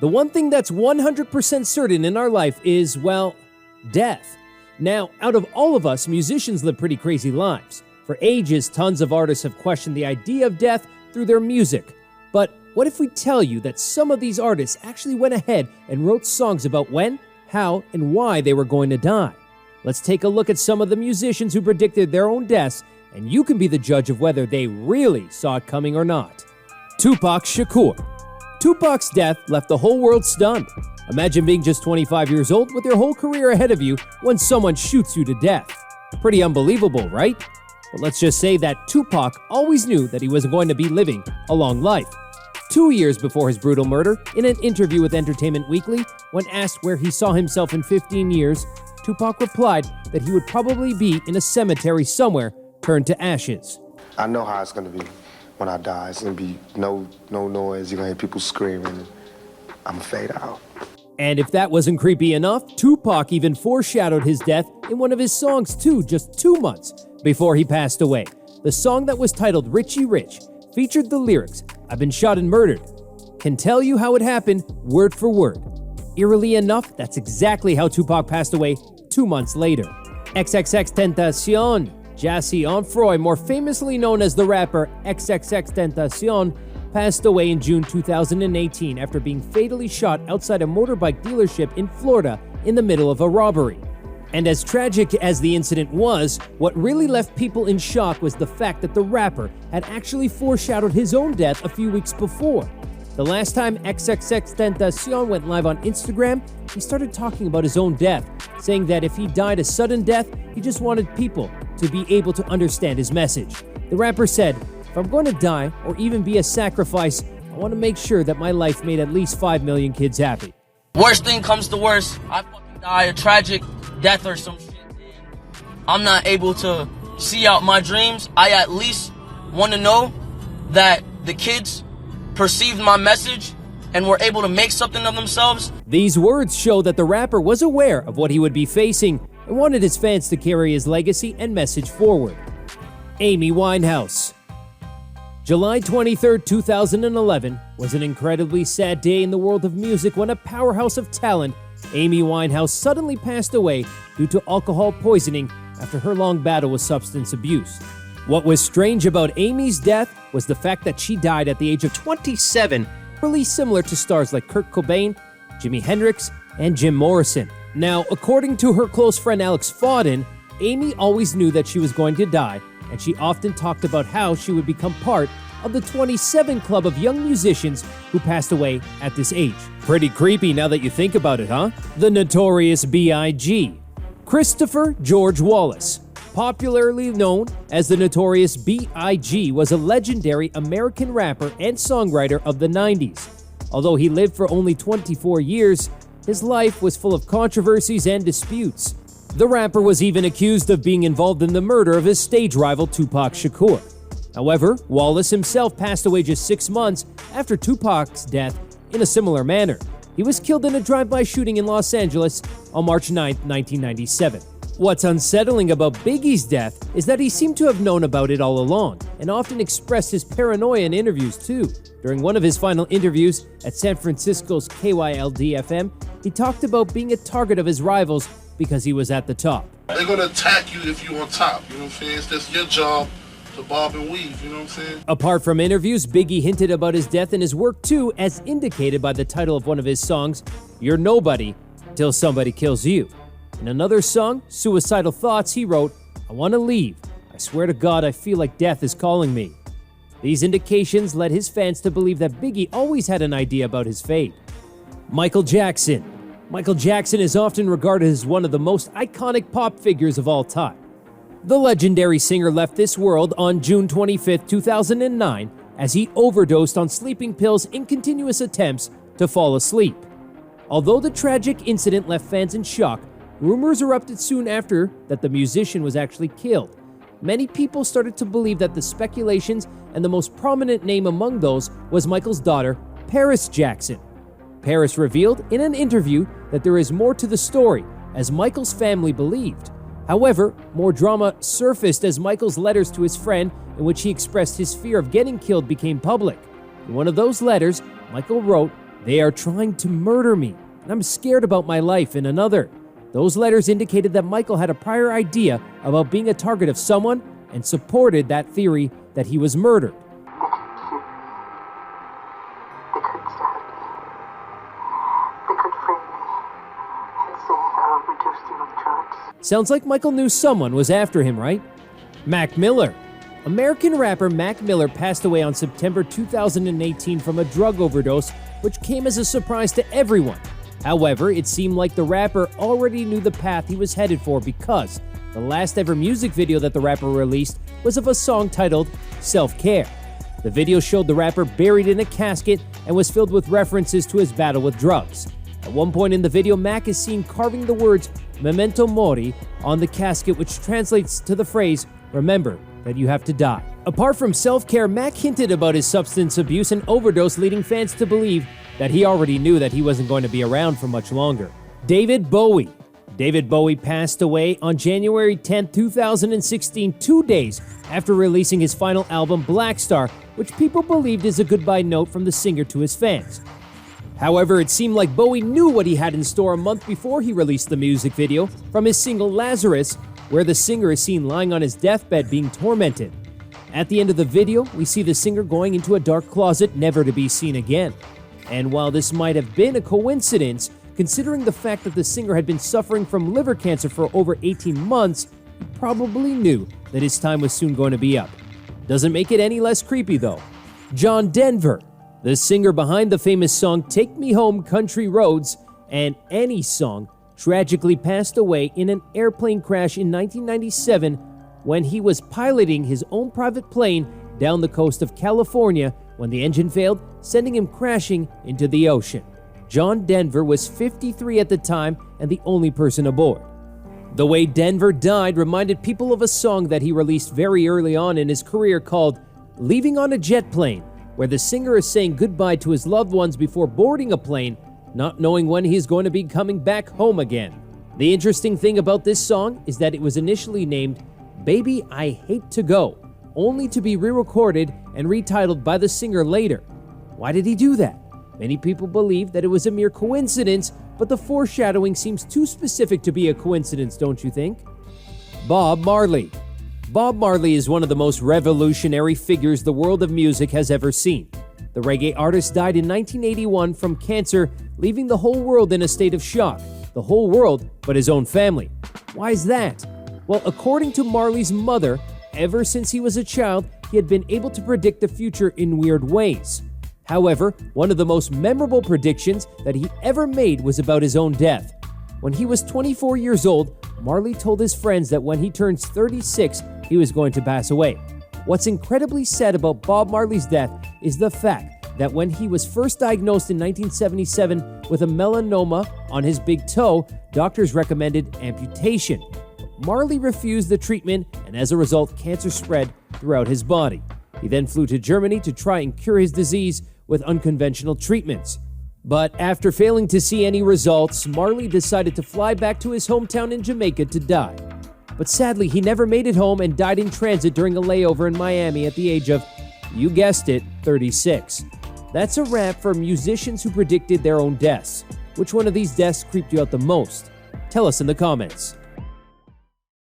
The one thing that's 100% certain in our life is, well, death. Now, out of all of us, musicians live pretty crazy lives. For ages, tons of artists have questioned the idea of death through their music. But what if we tell you that some of these artists actually went ahead and wrote songs about when, how, and why they were going to die? Let's take a look at some of the musicians who predicted their own deaths, and you can be the judge of whether they really saw it coming or not. Tupac Shakur. Tupac's death left the whole world stunned. Imagine being just 25 years old with your whole career ahead of you when someone shoots you to death. Pretty unbelievable, right? But let's just say that Tupac always knew that he was going to be living a long life. 2 years before his brutal murder, in an interview with Entertainment Weekly, when asked where he saw himself in 15 years, Tupac replied that he would probably be in a cemetery somewhere turned to ashes. I know how it's going to be when I die. It's going to be no noise. You're going to hear people screaming. I'm going to fade out. And if that wasn't creepy enough, Tupac even foreshadowed his death in one of his songs too, just 2 months before he passed away. The song that was titled Richie Rich featured the lyrics, "I've been shot and murdered. Can tell you how it happened, word for word." Eerily enough, that's exactly how Tupac passed away 2 months later. XXXTentacion, Jassy Onfroy, more famously known as the rapper XXXTentacion, passed away in June 2018 after being fatally shot outside a motorbike dealership in Florida in the middle of a robbery. And as tragic as the incident was, what really left people in shock was the fact that the rapper had actually foreshadowed his own death a few weeks before. The last time XXXTentacion went live on Instagram, he started talking about his own death, saying that if he died a sudden death, he just wanted people to be able to understand his message. The rapper said, "If I'm going to die, or even be a sacrifice, I want to make sure that my life made at least 5 million kids happy." Worst thing comes to worst, I fucking die a tragic death or some shit, and I'm not able to see out my dreams. I at least want to know that the kids perceived my message and were able to make something of themselves. These words show that the rapper was aware of what he would be facing and wanted his fans to carry his legacy and message forward. Amy Winehouse. July 23, 2011 was an incredibly sad day in the world of music when a powerhouse of talent, Amy Winehouse, suddenly passed away due to alcohol poisoning after her long battle with substance abuse. What was strange about Amy's death was the fact that she died at the age of 27, really similar to stars like Kurt Cobain, Jimi Hendrix, and Jim Morrison. Now, according to her close friend Alex Fawden, Amy always knew that she was going to die, and she often talked about how she would become part of the 27 club of young musicians who passed away at this age. Pretty creepy now that you think about it, huh? The Notorious B.I.G. Christopher George Wallace, popularly known as the Notorious B.I.G., was a legendary American rapper and songwriter of the 90s. Although he lived for only 24 years, his life was full of controversies and disputes. The rapper was even accused of being involved in the murder of his stage rival Tupac Shakur. However, Wallace himself passed away just 6 months after Tupac's death in a similar manner. He was killed in a drive-by shooting in Los Angeles on March 9, 1997. What's unsettling about Biggie's death is that he seemed to have known about it all along, and often expressed his paranoia in interviews too. During one of his final interviews at San Francisco's KYLD-FM, he talked about being a target of his rivals because he was at the top. They're gonna attack you if you're on top, you know what I'm saying? It's just your job to bob and weave, you know what I'm saying? Apart from interviews, Biggie hinted about his death in his work too, as indicated by the title of one of his songs, "You're Nobody Till Somebody Kills You." In another song, Suicidal Thoughts, he wrote, "I want to leave. I swear to God, I feel like death is calling me." These indications led his fans to believe that Biggie always had an idea about his fate. Michael Jackson. Michael Jackson is often regarded as one of the most iconic pop figures of all time. The legendary singer left this world on June 25, 2009, as he overdosed on sleeping pills in continuous attempts to fall asleep. Although the tragic incident left fans in shock, rumors erupted soon after that the musician was actually killed. Many people started to believe that the speculations, and the most prominent name among those was Michael's daughter, Paris Jackson. Paris revealed in an interview that there is more to the story, as Michael's family believed. However, more drama surfaced as Michael's letters to his friend, in which he expressed his fear of getting killed, became public. In one of those letters, Michael wrote, "They are trying to murder me, and I'm scared about my life," in another. Those letters indicated that Michael had a prior idea about being a target of someone and supported that theory that he was murdered. They couldn't stop me. They could frame me and say I overdosed him with drugs. Sounds like Michael knew someone was after him, right? Mac Miller. American rapper Mac Miller passed away on September 2018 from a drug overdose, which came as a surprise to everyone. However, it seemed like the rapper already knew the path he was headed for because the last ever music video that the rapper released was of a song titled Self-Care. The video showed the rapper buried in a casket and was filled with references to his battle with drugs. At one point in the video, Mac is seen carving the words Memento Mori on the casket, which translates to the phrase, "Remember that you have to die." Apart from Self-Care, Mac hinted about his substance abuse and overdose, leading fans to believe that he already knew that he wasn't going to be around for much longer. David Bowie. David Bowie passed away on January 10, 2016, 2 days after releasing his final album, Black Star, which people believed is a goodbye note from the singer to his fans. However, it seemed like Bowie knew what he had in store a month before he released the music video from his single Lazarus, where the singer is seen lying on his deathbed being tormented. At the end of the video, we see the singer going into a dark closet, never to be seen again. And while this might have been a coincidence, considering the fact that the singer had been suffering from liver cancer for over 18 months, he probably knew that his time was soon going to be up. Doesn't make it any less creepy though. John Denver, the singer behind the famous song Take Me Home Country Roads and Any Song, tragically passed away in an airplane crash in 1997 when he was piloting his own private plane down the coast of California when the engine failed, sending him crashing into the ocean. John Denver was 53 at the time and the only person aboard. The way Denver died reminded people of a song that he released very early on in his career called Leaving on a Jet Plane, where the singer is saying goodbye to his loved ones before boarding a plane, not knowing when he's going to be coming back home again. The interesting thing about this song is that it was initially named Baby I Hate to Go, only to be re-recorded and retitled by the singer later. Why did he do that? Many people believe that it was a mere coincidence, but the foreshadowing seems too specific to be a coincidence, don't you think? Bob Marley. Bob Marley is one of the most revolutionary figures the world of music has ever seen. The reggae artist died in 1981 from cancer, leaving the whole world in a state of shock. The whole world, but his own family. Why is that? Well, according to Marley's mother, ever since he was a child, he had been able to predict the future in weird ways. However, one of the most memorable predictions that he ever made was about his own death. When he was 24 years old, Marley told his friends that when he turns 36, he was going to pass away. What's incredibly sad about Bob Marley's death is the fact that when he was first diagnosed in 1977 with a melanoma on his big toe, doctors recommended amputation. Marley refused the treatment, and as a result, cancer spread throughout his body. He then flew to Germany to try and cure his disease with unconventional treatments. But after failing to see any results, Marley decided to fly back to his hometown in Jamaica to die. But sadly, he never made it home and died in transit during a layover in Miami at the age of, you guessed it, 36. That's a wrap for musicians who predicted their own deaths. Which one of these deaths creeped you out the most? Tell us in the comments.